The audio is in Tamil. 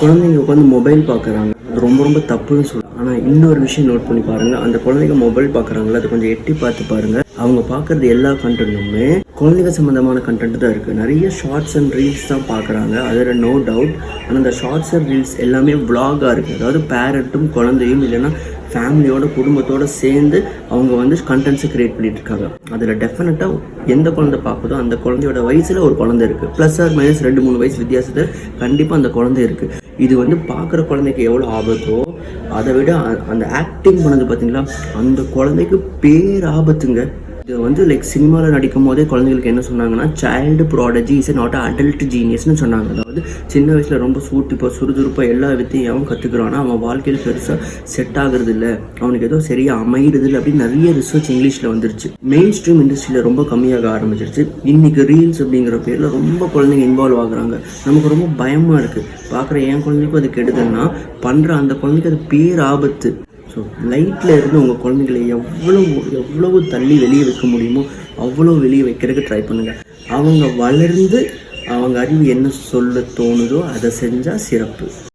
குழந்தைங்க உட்காந்து மொபைல் பார்க்குறாங்க, அது ரொம்ப ரொம்ப தப்புன்னு சொல்லலாம். ஆனால் இன்னொரு விஷயம் நோட் பண்ணி பாருங்கள், அந்த குழந்தைங்க மொபைல் பார்க்குறாங்களா அதை கொஞ்சம் எட்டி பார்த்து பாருங்கள். அவங்க பார்க்குறது எல்லா கண்டென்ட்டுமே குழந்தைங்க சம்மந்தமான கண்டென்ட் தான் இருக்குது. நிறைய ஷார்ட்ஸ் அண்ட் ரீல்ஸ் தான் பார்க்குறாங்க, அதில் நோ டவுட். ஆனால் அந்த ஷார்ட்ஸ் அண்ட் ரீல்ஸ் எல்லாமே விளாகாக இருக்குது. அதாவது பேரண்ட்டும் குழந்தையும் இல்லைன்னா ஃபேமிலியோட குடும்பத்தோடு சேர்ந்து அவங்க வந்து கண்டென்ட்ஸை க்ரியேட் பண்ணிட்டு இருக்காங்க. அதில் டெஃபினட்டாக எந்த குழந்தை பார்க்குதோ அந்த குழந்தையோட வயசில் ஒரு குழந்தை இருக்குது. ப்ளஸ் ஆர் மைனஸ் 2-3 வயசு வித்தியாசத்தில் கண்டிப்பாக அந்த குழந்தை இருக்குது. இது வந்து பார்க்குற குழந்தைக்கு எவ்வளோ ஆபத்தோ அதை விட அந்த ஆக்டிங் பண்ணது பார்த்தீங்களா, அந்த குழந்தைக்கு பேர் ஆபத்துங்க. இது வந்து லைக் சினிமாவில் நடிக்கும் போதே குழந்தைங்களுக்கு என்ன சொன்னாங்கன்னா, child prodigy is not adult ஜீனியஸ்னு சொன்னாங்க. அதாவது சின்ன வயசில் ரொம்ப சூட்டிப்பாக சுறுசுறுப்பாக எல்லா வித்தையும் அவன் கற்றுக்கிறான்னா அவன் வாழ்க்கையில் பெருசாக செட் ஆகுறது இல்லை, அவனுக்கு ஏதோ சரியாக அமையிறது இல்லை அப்படின்னு நிறைய ரிசர்ச் இங்கிலீஷில் வந்துருச்சு. மெயின் ஸ்ட்ரீம் இண்டஸ்ட்ரியில் ரொம்ப கம்மியாக ஆரம்பிச்சிருச்சு. இன்றைக்கி ரீல்ஸ் அப்படிங்கிற பேரில் ரொம்ப குழந்தைங்க இன்வால்வ் ஆகுறாங்க. நமக்கு ரொம்ப பயமாக இருக்குது. பார்க்குற என் குழந்தைக்கும் அது கெடுதல்னா பண்ணுற அந்த குழந்தைக்கு அது பேர் ஆபத்து. ஸோ லைட்டில் இருந்து உங்கள் குழந்தைகளை எவ்வளவு தள்ளி வெளியே வைக்க முடியுமோ அவ்வளோ வெளியே வைக்கிறதுக்கு ட்ரை பண்ணுங்கள். அவங்க வளர்ந்து அவங்க அறிவு என்ன சொல்ல தோணுதோ அதை செஞ்சால் சிறப்பு.